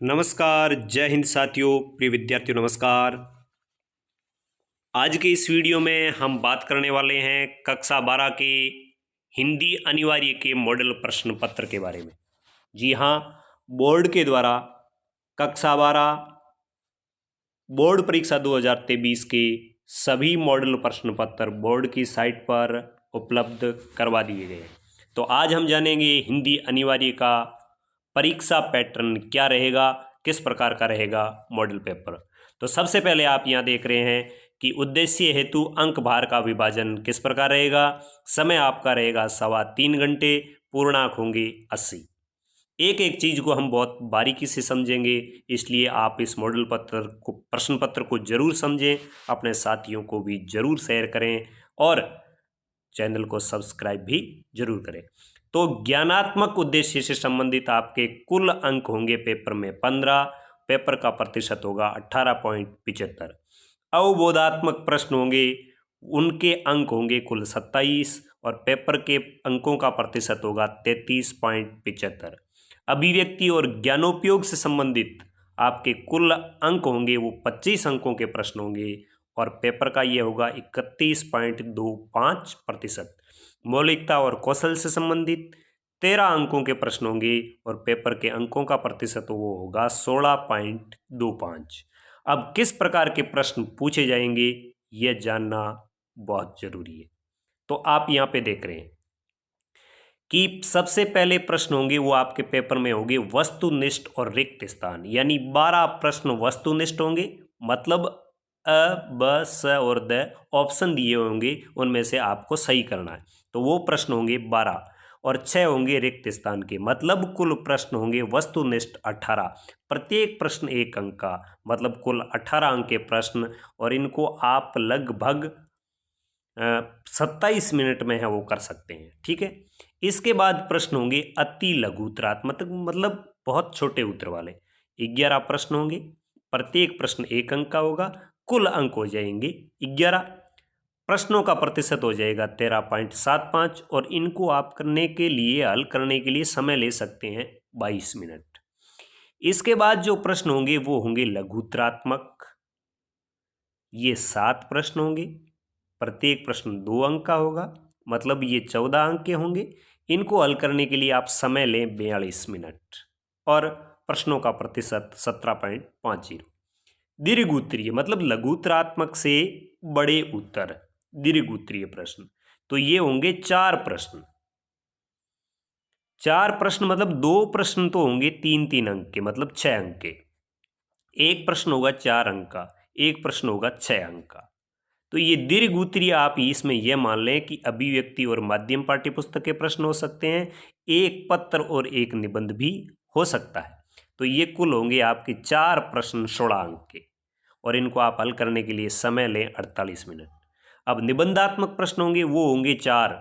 नमस्कार, जय हिंद साथियों, प्रिय विद्यार्थियों नमस्कार। आज के इस वीडियो में हम बात करने वाले हैं कक्षा 12 के हिंदी अनिवार्य के मॉडल प्रश्न पत्र के बारे में। जी हाँ, बोर्ड के द्वारा कक्षा 12 बोर्ड परीक्षा 2023 के सभी मॉडल प्रश्न पत्र बोर्ड की साइट पर उपलब्ध करवा दिए गए हैं। तो आज हम जानेंगे हिंदी अनिवार्य का परीक्षा पैटर्न क्या रहेगा, किस प्रकार का रहेगा मॉडल पेपर। तो सबसे पहले आप यहाँ देख रहे हैं कि उद्देश्य हेतु अंक भार का विभाजन किस प्रकार रहेगा। समय आपका रहेगा 3.25 घंटे, पूर्णांक होंगे 80। एक एक चीज़ को हम बहुत बारीकी से समझेंगे, इसलिए आप इस मॉडल पत्र को प्रश्न पत्र को जरूर समझें, अपने साथियों को भी जरूर शेयर करें और चैनल को सब्सक्राइब भी जरूर करें। तो ज्ञानात्मक उद्देश्य से संबंधित आपके कुल अंक होंगे पेपर में 15, पेपर का प्रतिशत होगा 18.75। अवबोधात्मक प्रश्न होंगे, उनके अंक होंगे कुल 27 और पेपर के अंकों का प्रतिशत होगा 33.75। अभिव्यक्ति और ज्ञानोपयोग से संबंधित आपके कुल अंक होंगे वो 25 अंकों के प्रश्न होंगे और पेपर का ये होगा 31.25%। मौलिकता और कौशल से संबंधित 13 अंकों के प्रश्न होंगे और पेपर के अंकों का प्रतिशत वो होगा 16.25। अब किस प्रकार के प्रश्न पूछे जाएंगे ये जानना बहुत जरूरी है। तो आप यहाँ पे देख रहे हैं कि सबसे पहले प्रश्न होंगे वो आपके पेपर में होंगे वस्तुनिष्ठ और रिक्त स्थान, यानी 12 प्रश्न वस्तुनिष्ठ होंगे, मतलब अ ब स और द ऑप्शन दिए होंगे, उनमें से आपको सही करना है। तो वो प्रश्न होंगे 12 और 6 होंगे रिक्त स्थान के, मतलब कुल प्रश्न होंगे वस्तुनिष्ठ 18। प्रत्येक प्रश्न 1 अंक का, मतलब कुल 18 अंक के प्रश्न और इनको आप लगभग 27 मिनट में है वो कर सकते हैं। ठीक है, इसके बाद प्रश्न होंगे अति लघु उत्तरात्मक, मतलब बहुत छोटे उत्तर वाले 11 प्रश्न होंगे। प्रत्येक प्रश्न 1 अंक का होगा, कुल अंक हो जाएंगे 11। प्रश्नों का प्रतिशत हो जाएगा 13.75 और इनको आप करने के लिए हल करने के लिए समय ले सकते हैं 22 मिनट। इसके बाद जो प्रश्न होंगे वो होंगे लघु उत्तरात्मक, ये 7 प्रश्न होंगे। प्रत्येक प्रश्न 2 अंक का होगा, मतलब ये 14 अंक के होंगे। इनको हल करने के लिए आप समय लें 42 मिनट और प्रश्नों का प्रतिशत 17.50। दीर्घ उत्तरीय, मतलब लघु उत्तरात्मक से बड़े उत्तर, दीर्घ उत्तरीय प्रश्न, तो ये होंगे 4 प्रश्न। 4 प्रश्न मतलब 2 प्रश्न तो होंगे 3-3 अंक के, मतलब 6 अंक के। एक प्रश्न होगा 4 अंक का, एक प्रश्न होगा 6 अंक का। तो ये दीर्घ उत्तरीय आप इसमें यह मान लें कि अभिव्यक्ति और माध्यम पाठ्यपुस्तक के प्रश्न हो सकते हैं, एक पत्र और एक निबंध भी हो सकता है। तो ये कुल होंगे आपके 4 प्रश्न 16 अंक के और इनको आप हल करने के लिए समय लें 48 मिनट। अब निबंधात्मक प्रश्न होंगे वो होंगे 4,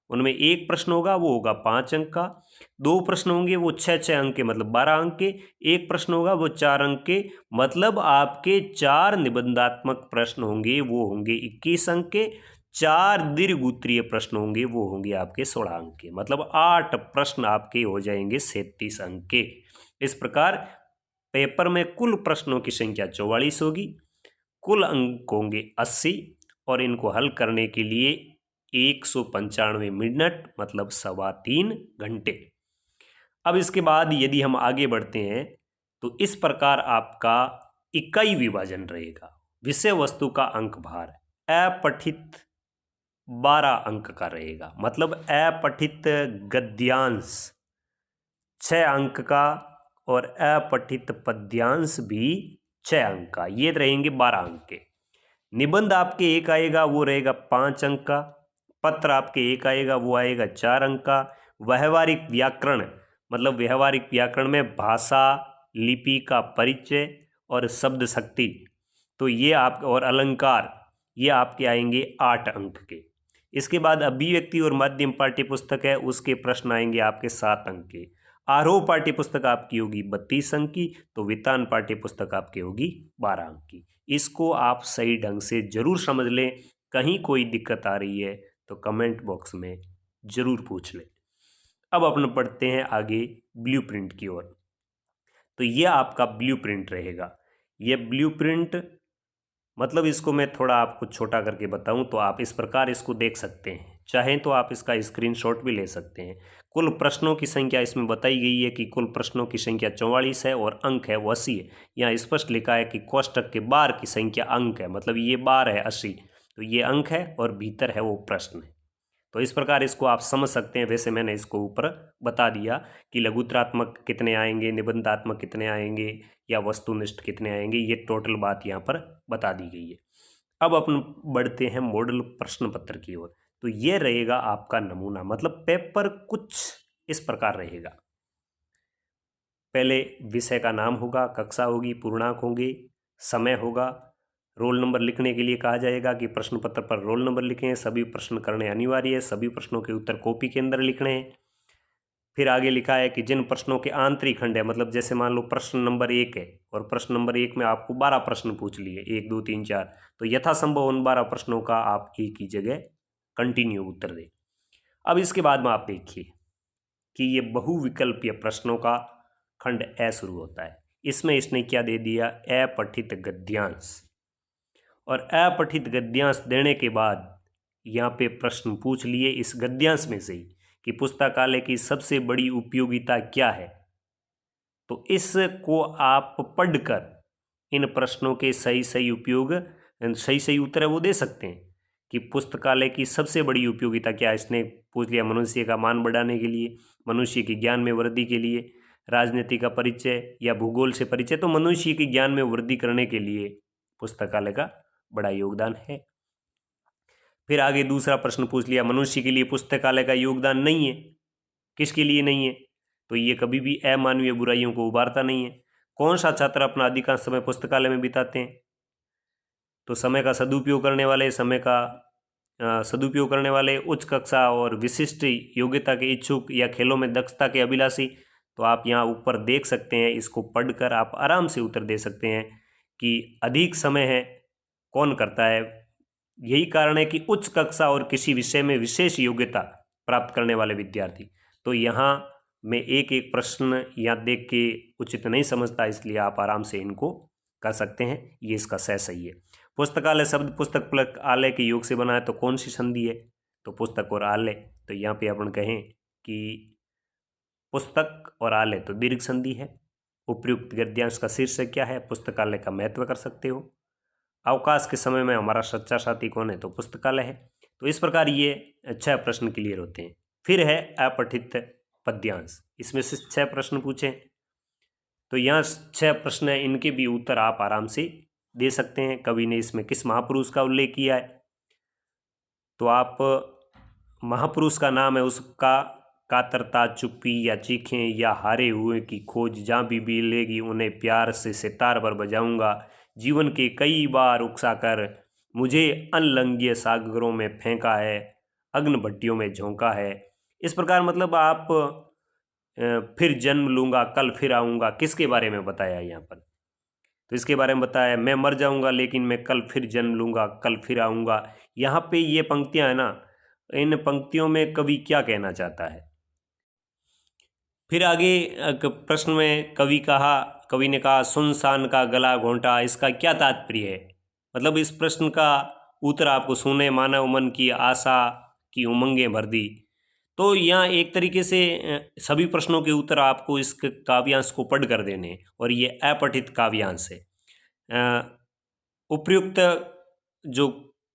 उनमें एक प्रश्न होगा वो होगा 5 अंक का, 2 प्रश्न होंगे वो 6-6 अंक के, मतलब 12 अंक के, एक प्रश्न होगा वो 4 अंक के, मतलब आपके 4 निबंधात्मक प्रश्न होंगे वो होंगे 21 अंक के, 4 दीर्घ उत्तरीय प्रश्न होंगे वो होंगे आपके 16 अंक के, मतलब 8 प्रश्न आपके हो जाएंगे 37 अंक के। इस प्रकार पेपर में कुल प्रश्नों की संख्या 44 होगी, कुल अंक होंगे 80 और इनको हल करने के लिए 195 मिनट, मतलब 3.25 घंटे। अब इसके बाद यदि हम आगे बढ़ते हैं तो इस प्रकार आपका इकाई विभाजन रहेगा। विषय वस्तु का अंक भार अपठित 12 अंक का रहेगा, मतलब अपठित गद्यांश 6 अंक का और अपठित पद्यांश भी 6 अंक का, ये रहेंगे 12 अंक के। निबंध आपके एक आएगा वो रहेगा 5 अंक का, पत्र आपके एक आएगा वो आएगा 4 अंक का। व्यवहारिक व्याकरण, मतलब व्यवहारिक व्याकरण में भाषा, लिपि का परिचय और शब्द शक्ति, तो ये आप और अलंकार, ये आपके आएंगे 8 अंक के। इसके बाद अभिव्यक्ति और माध्यम पाठ्य पुस्तक है, उसके प्रश्न आएंगे आपके 7 अंक के। आरोह पाठ्य पुस्तक आपकी होगी 32 अंक की, तो वितान पाठ्य पुस्तक आपकी होगी 12 अंक की। इसको आप सही ढंग से जरूर समझ लें, कहीं कोई दिक्कत आ रही है तो कमेंट बॉक्स में जरूर पूछ लें। अब अपन पढ़ते हैं आगे ब्लूप्रिंट की ओर। तो ये आपका ब्लूप्रिंट रहेगा। ये ब्लूप्रिंट मतलब इसको मैं थोड़ा आपको छोटा करके बताऊं तो आप इस प्रकार इसको देख सकते हैं, चाहें तो आप इसका स्क्रीनशॉट भी ले सकते हैं। कुल प्रश्नों की संख्या इसमें बताई गई है कि कुल प्रश्नों की संख्या 44 है और अंक है वो 80 है। यहाँ स्पष्ट लिखा है कि कोष्टक के बार की संख्या अंक है, मतलब ये बार है 80, तो ये अंक है और भीतर है वो प्रश्न है। तो इस प्रकार इसको आप समझ सकते हैं। वैसे मैंने इसको ऊपर बता दिया कि लघुत्रात्मक कितने आएंगे, निबंधात्मक कितने आएंगे या वस्तुनिष्ठ कितने आएंगे, ये टोटल बात यहाँ पर बता दी गई है। अब अपन बढ़ते हैं मॉडल प्रश्न पत्र की ओर। तो ये रहेगा आपका नमूना, मतलब पेपर कुछ इस प्रकार रहेगा। पहले विषय का नाम होगा, कक्षा होगी, पूर्णांक होंगे, समय होगा, रोल नंबर लिखने के लिए कहा जाएगा कि प्रश्न पत्र पर रोल नंबर लिखें, सभी प्रश्न करने अनिवार्य है, सभी प्रश्नों के उत्तर कॉपी के अंदर लिखने हैं। फिर आगे लिखा है कि जिन प्रश्नों के आंतरिक खंड है, मतलब जैसे मान लो प्रश्न नंबर 1 है और प्रश्न नंबर 1 में आपको 12 प्रश्न पूछ लिए, 1 2 3 4, तो यथासंभव उन 12 प्रश्नों का आप एक ही जगह कंटिन्यू उत्तर दें। अब इसके बाद में आप देखिए कि ये बहुविकल्पीय प्रश्नों का खंड ए शुरू होता है। इसमें इसने क्या दे दिया, अपठित गद्यांश। और अपठित गद्यांश देने के बाद यहाँ पे प्रश्न पूछ लिए इस गद्यांश में से ही कि पुस्तकालय की सबसे बड़ी उपयोगिता क्या है। तो इसको आप पढ़कर इन प्रश्नों के सही सही उत्तर है वो दे सकते हैं कि पुस्तकालय की सबसे बड़ी उपयोगिता क्या है। इसने पूछ लिया मनुष्य का मान बढ़ाने के लिए, मनुष्य के ज्ञान में वृद्धि के लिए, राजनीति का परिचय या भूगोल से परिचय। तो मनुष्य के ज्ञान में वृद्धि करने के लिए पुस्तकालय का बड़ा योगदान है। फिर आगे दूसरा प्रश्न पूछ लिया, मनुष्य के लिए पुस्तकालय का योगदान नहीं है, किसके लिए नहीं है, तो ये कभी भी अमानवीय बुराइयों को उभारता नहीं है। कौन सा छात्र अपना अधिकांश समय पुस्तकालय में बिताते हैं, तो समय का सदुपयोग करने वाले, उच्च कक्षा और विशिष्ट योग्यता के इच्छुक या खेलों में दक्षता के अभिलाषी। तो आप यहाँ ऊपर देख सकते हैं, इसको पढ़कर आप आराम से उत्तर दे सकते हैं कि अधिक समय है कौन करता है। यही कारण है कि उच्च कक्षा और किसी विषय में विशेष योग्यता प्राप्त करने वाले विद्यार्थी। तो यहाँ मैं एक एक प्रश्न यहाँ देख के उचित नहीं समझता, इसलिए आप आराम से इनको कर सकते हैं। ये इसका सही है। पुस्तकालय शब्द पुस्तक प्लस आलय के योग से बना है, तो कौन सी संधि है, तो पुस्तक और आलय। तो यहाँ पे अपन कहें कि पुस्तक और आलय तो दीर्घ संधि है। उपयुक्त गद्यांश का शीर्षक क्या है, पुस्तकालय का महत्व कर सकते हो। अवकाश के समय में हमारा सच्चा साथी कौन है, तो पुस्तकालय है। तो इस प्रकार ये 6 प्रश्न क्लियर होते हैं। फिर है अपठित पद्यांश, इसमें से 6 प्रश्न पूछे, तो यहाँ 6 प्रश्न है, इनके भी उत्तर आप आराम से दे सकते हैं। कवि ने इसमें किस महापुरुष का उल्लेख किया है, तो आप महापुरुष का नाम है उसका कातरता, चुप्पी या चीखें या हारे हुए की खोज, जहाँ भी मिलेगी उन्हें प्यार से सितार पर बजाऊंगा, जीवन के कई बार उकसा कर मुझे अनलंघ्य सागरों में फेंका है, अग्नि भट्टियों में झोंका है। इस प्रकार मतलब आप फिर जन्म लूँगा कल फिर आऊँगा, किसके बारे में बताया यहाँ पर, तो इसके बारे में बताया मैं मर जाऊँगा लेकिन मैं कल फिर जन्म लूँगा, कल फिर आऊँगा। यहाँ पे ये पंक्तियाँ हैं ना, इन पंक्तियों में कवि क्या कहना चाहता है। फिर आगे प्रश्न में कवि ने कहा सुनसान का गला घोंटा, इसका क्या तात्पर्य है। मतलब इस प्रश्न का उत्तर आपको सुने मानव मन की आशा की उमंगें भर दी। तो यहाँ एक तरीके से सभी प्रश्नों के उत्तर आपको इस काव्यांश को पढ़ कर देने, और ये अपठित काव्यांश है। उपयुक्त जो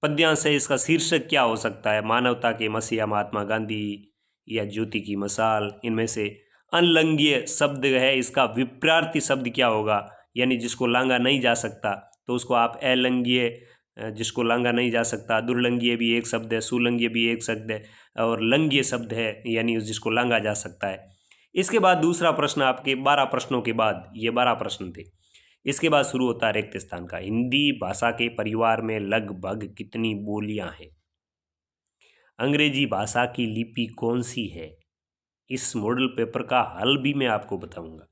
पद्यांश है इसका शीर्षक क्या हो सकता है, मानवता के मसीहा महात्मा गांधी या ज्योति की मशाल। इनमें से अनलंघ्य शब्द है, इसका विप्रार्थी शब्द क्या होगा, यानी जिसको लांघा नहीं जा सकता, तो उसको आप अलंघ्य, जिसको लांघा नहीं जा सकता। दुर्लंघ्य भी एक शब्द है, सुलंघ्य भी एक शब्द है, और लंघ्य शब्द है यानी जिसको लांघा जा सकता है। इसके बाद दूसरा प्रश्न, आपके 12 प्रश्नों के बाद, ये 12 प्रश्न थे, इसके बाद शुरू होता है रिक्त स्थान का। हिंदी भाषा के परिवार में लगभग कितनी बोलियां हैं, अंग्रेजी भाषा की लिपि कौन सी है। इस मॉडल पेपर का हल भी मैं आपको बताऊंगा।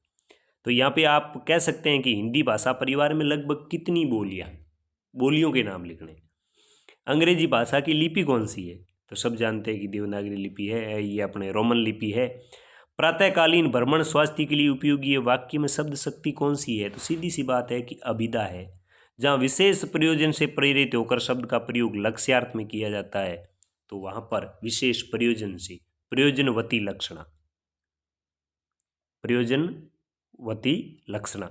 तो यहाँ पे आप कह सकते हैं कि हिंदी भाषा परिवार में लगभग कितनी बोलियां, बोलियों के नाम लिखने। अंग्रेजी भाषा की लिपि कौन सी है, तो सब जानते हैं कि देवनागरी लिपि है, ये अपने रोमन लिपि है। प्रातःकालीन भ्रमण स्वास्थ्य के लिए उपयोगी है, वाक्य में शब्द शक्ति कौन सी है? तो सीधी सी बात है कि अभिधा है। जहाँ विशेष प्रयोजन से प्रेरित होकर शब्द का प्रयोग लक्ष्यार्थ में किया जाता है तो वहां पर विशेष प्रयोजन से, प्रयोजनवती लक्षणा, प्रयोजनवती लक्षणा।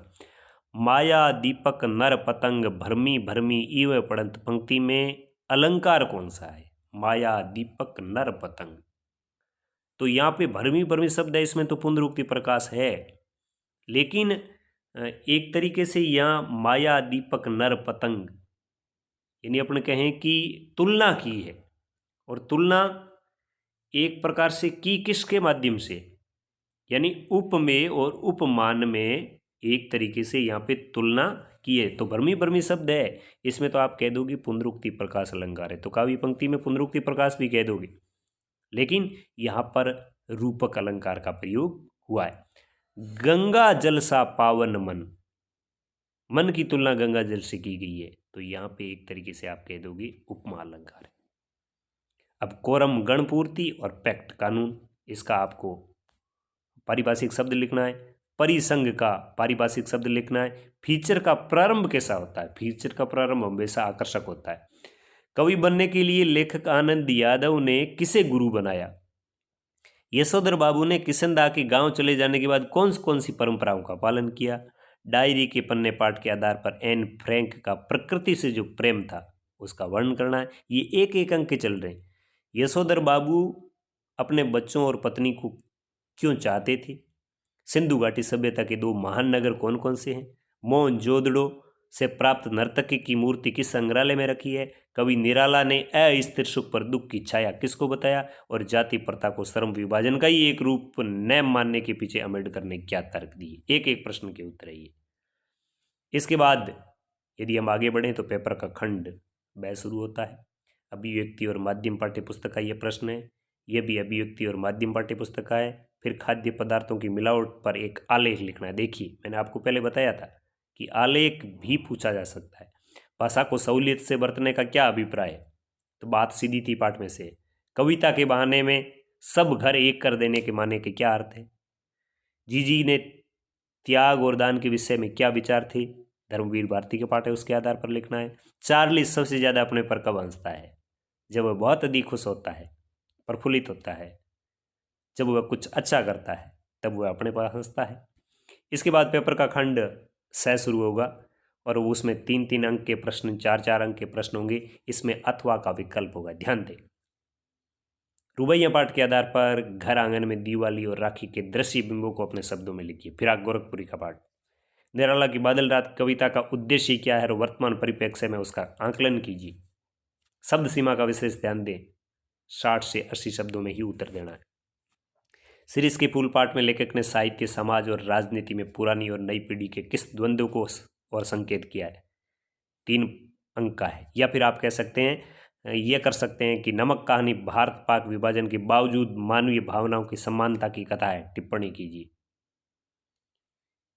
माया दीपक नर पतंग भरमी भरमी इव पड़ंत, पंक्ति में अलंकार कौन सा है? माया दीपक नर पतंग। तो यहाँ पे भरमी भरमी शब्द है, इसमें तो पुनरुक्ति प्रकाश है, लेकिन एक तरीके से यहाँ माया दीपक नर पतंग यानी अपने कहें कि तुलना की है, और तुलना एक प्रकार से की किसके माध्यम से? यानी उपमेय और उपमान में एक तरीके से यहाँ पे तुलना की है। तो भरमी भरमी शब्द है, इसमें तो आप कह दोगे पुनरुक्ति प्रकाश अलंकार है, तो काव्य पंक्ति में पुनरुक्ति प्रकाश भी कह दोगे, लेकिन यहाँ पर रूपक अलंकार का प्रयोग हुआ है। गंगा जल सा पावन मन, मन की तुलना गंगा जल से की गई है, तो यहाँ पे एक तरीके से आप कह दोगे उपमा अलंकार है। अब कोरम गणपूर्ति और पैक्ट कानून, इसका आपको पारिभाषिक शब्द लिखना है। परिसंग का पारिभाषिक शब्द लिखना है। फीचर का प्रारंभ कैसा होता है? फीचर का प्रारंभ हमेशा आकर्षक होता है। कवि बनने के लिए लेखक आनंद यादव ने किसे गुरु बनाया? यशोधर बाबू ने किशनदा के गांव चले जाने के बाद कौन सी परंपराओं का पालन किया? डायरी के पन्ने पाठ के आधार पर एन फ्रैंक का प्रकृति से जो प्रेम था उसका वर्णन करना है। ये एक एक अंक के चल रहे हैं। यशोधर बाबू अपने बच्चों और पत्नी को क्यों चाहते थे? सिंधु घाटी सभ्यता के 2 महान नगर कौन कौन से हैं? मोहनजोदड़ो से प्राप्त नर्तकी की मूर्ति किस संग्रहालय में रखी है? कवि निराला ने अस्थिर सुख पर दुख की छाया किसको बताया? और जाति प्रथा को श्रम विभाजन का ही एक रूप न मानने के पीछे अम्बेडकर ने क्या तर्क दिए? एक एक प्रश्न के उत्तर है ये। इसके बाद यदि हम आगे बढ़ें तो पेपर का खंड ब शुरू होता है। अभिव्यक्ति और माध्यम पाठ्य पुस्तक का ये प्रश्न है, यह भी अभिव्यक्ति और माध्यम पाठ्य पुस्तक का है। फिर खाद्य पदार्थों की मिलावट पर एक आलेख लिखना है। देखिए मैंने आपको पहले बताया था कि आलेख भी पूछा जा सकता है। भाषा को सहूलियत से बरतने का क्या अभिप्राय है? तो बात सीधी थी पाठ में से। कविता के बहाने में सब घर एक कर देने के माने के क्या अर्थ है? जीजी ने त्याग और दान के विषय में क्या विचार थे? धर्मवीर भारती के पाठ है, उसके आधार पर लिखना है। चार्ली सबसे ज़्यादा अपने पर कब हंसता है? जब वह बहुत अधिक खुश होता है, प्रफुल्लित होता है, जब वह कुछ अच्छा करता है तब वह अपने पर हंसता है। इसके बाद पेपर का खंड स शुरू होगा और उसमें 3-3 अंक के प्रश्न, 4-4 अंक के प्रश्न होंगे। इसमें अथवा का विकल्प होगा, ध्यान दें। रुबैया पाठ के आधार पर घर आंगन में दिवाली और राखी के दृश्य बिंबों को अपने शब्दों में लिखिए। फिर गोरखपुरी का पाठ, निराला की बादल रात कविता का उद्देश्य क्या है और वर्तमान परिप्रेक्ष्य में उसका आंकलन कीजिए। शब्द सीमा का विशेष ध्यान दें, 60 से 80 शब्दों में ही उत्तर देना है। सीरीज के फूल पाठ में लेखक ने साहित्य, समाज और राजनीति में पुरानी और नई पीढ़ी के किस द्वंद्व को और संकेत किया है? 3 अंक का है। या फिर आप कह सकते हैं, यह कर सकते हैं कि नमक कहानी भारत पाक विभाजन के बावजूद मानवीय भावनाओं की समानता की कथा है, टिप्पणी कीजिए।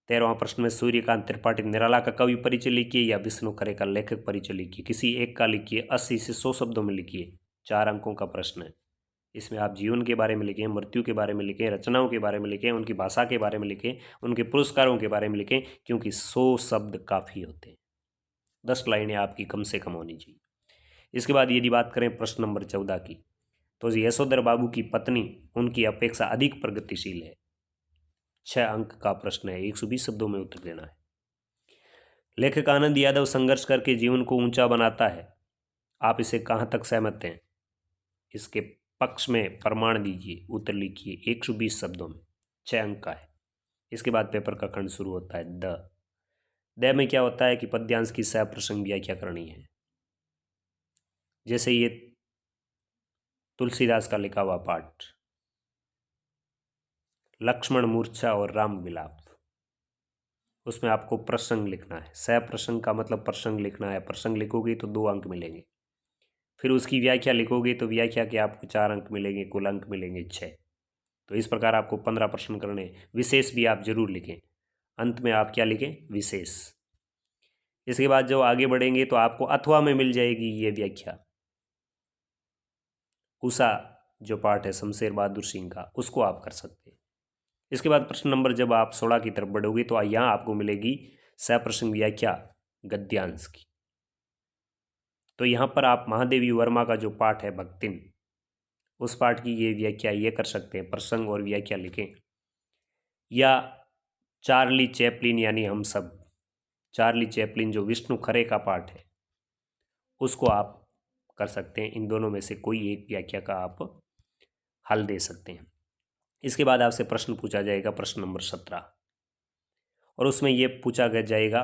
13वां प्रश्न में सूर्यकांत त्रिपाठी निराला का कवि परिचय लिखिए या विष्णु खरे का लेखक परिचय लिखिए। किसी एक का लिखिए, 80 से 100 शब्दों में लिखिए। 4 अंकों का प्रश्न है। इसमें आप जीवन के बारे में लिखें, मृत्यु के बारे में लिखें, रचनाओं के बारे में लिखें, उनकी भाषा के बारे में लिखें, उनके पुरस्कारों के बारे में लिखें, क्योंकि 100 शब्द काफ़ी होते हैं। 10 लाइनें आपकी कम से कम होनी चाहिए। इसके बाद यदि बात करें प्रश्न नंबर 14 की, तो यशोधर बाबू की पत्नी उनकी अपेक्षा अधिक प्रगतिशील है। 6 अंक का प्रश्न है, 120 शब्दों में उत्तर देना है। लेखक आनंद यादव संघर्ष करके जीवन को ऊंचा बनाता है, आप इसे कहाँ तक सहमत हैं? इसके पक्ष में प्रमाण दीजिए, उत्तर लिखिए 120 शब्दों में। 6 अंक का है। इसके बाद पेपर का खंड शुरू होता है। द में क्या होता है कि पद्यांश की सप्रसंग व्याख्या करनी है। जैसे ये तुलसीदास का लिखा हुआ पाठ, लक्ष्मण मूर्छा और राम विलाप, उसमें आपको प्रसंग लिखना है। सप्रसंग का मतलब प्रसंग लिखना है। प्रसंग लिखोगे तो 2 अंक मिलेंगे। फिर उसकी व्याख्या लिखोगे तो व्याख्या के आपको 4 अंक मिलेंगे, कुल अंक मिलेंगे 6। तो इस प्रकार आपको 15 प्रश्न करने। विशेष भी आप जरूर लिखें, अंत में आप क्या लिखें? विशेष। इसके बाद जो आगे बढ़ेंगे तो आपको अथवा में मिल जाएगी ये व्याख्या। उषा जो पाठ है शमशेर बहादुर सिंह का, उसको आप कर सकते हैं। इसके बाद प्रश्न नंबर जब आप 16 की तरफ बढ़ोगे तो यहाँ आपको मिलेगी सप्रश्न व्याख्या गद्यांश की। तो यहाँ पर आप महादेवी वर्मा का जो पाठ है भक्तिन, उस पाठ की ये व्याख्या ये कर सकते हैं, प्रसंग और व्याख्या लिखें। या चार्ली चैपलिन यानी हम सब, चार्ली चैपलिन जो विष्णु खरे का पाठ है उसको आप कर सकते हैं। इन दोनों में से कोई एक व्याख्या का आप हल दे सकते हैं। इसके बाद आपसे प्रश्न पूछा जाएगा प्रश्न नंबर 17, और उसमें यह पूछा जाएगा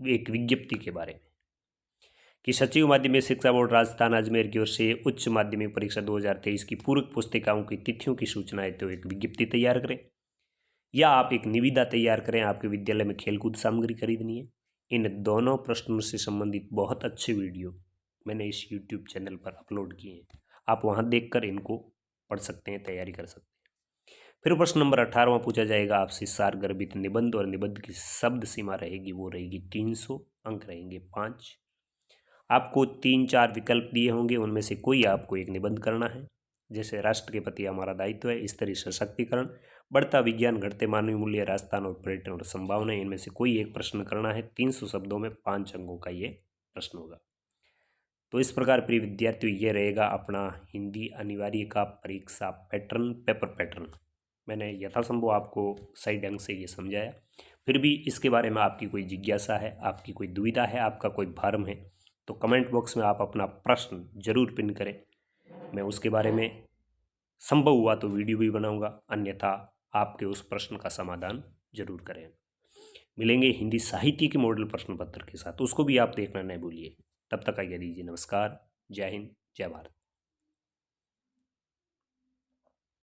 एक विज्ञप्ति के बारे में कि सचिव माध्यमिक शिक्षा बोर्ड राजस्थान अजमेर की ओर से उच्च माध्यमिक परीक्षा 2023 की पूरक पुस्तिकाओं की तिथियों की सूचना है तो एक विज्ञप्ति तैयार करें, या आप एक निविदा तैयार करें। आपके विद्यालय में खेलकूद सामग्री खरीदनी है। इन दोनों प्रश्नों से संबंधित बहुत अच्छे वीडियो मैंने इस यूट्यूब चैनल पर अपलोड किए हैं, आप वहां देखकर इनको पढ़ सकते हैं, तैयारी कर सकते हैं। फिर प्रश्न नंबर 18वां पूछा जाएगा आपसे सार गर्भित निबंध, और निबंध की शब्द सीमा रहेगी वो रहेगी 300, अंक रहेंगे 5। आपको 3-4 विकल्प दिए होंगे, उनमें से कोई आपको एक निबंध करना है। जैसे राष्ट्र के प्रति हमारा दायित्व है, स्त्री सशक्तिकरण, बढ़ता विज्ञान, घटते मानवीय मूल्य, राजस्थान और पर्यटन और संभावना, इनमें से कोई एक प्रश्न करना है। 300 शब्दों में 5 अंकों का ये प्रश्न होगा। तो इस प्रकार प्रिय विद्यार्थियों ये रहेगा अपना हिंदी अनिवार्य का परीक्षा पैटर्न, पेपर पैटर्न। मैंने यथासंभव आपको सही ढंग से ये समझाया। फिर भी इसके बारे में आपकी कोई जिज्ञासा है, आपकी कोई दुविधा है, आपका कोई भ्रम है, तो कमेंट बॉक्स में आप अपना प्रश्न जरूर पिन करें। मैं उसके बारे में संभव हुआ तो वीडियो भी बनाऊंगा, अन्यथा आपके उस प्रश्न का समाधान जरूर करें। मिलेंगे हिंदी साहित्य के मॉडल प्रश्न पत्र के साथ, उसको भी आप देखना नहीं भूलिए। तब तक आइए दीजिए, नमस्कार, जय हिंद, जय भारत।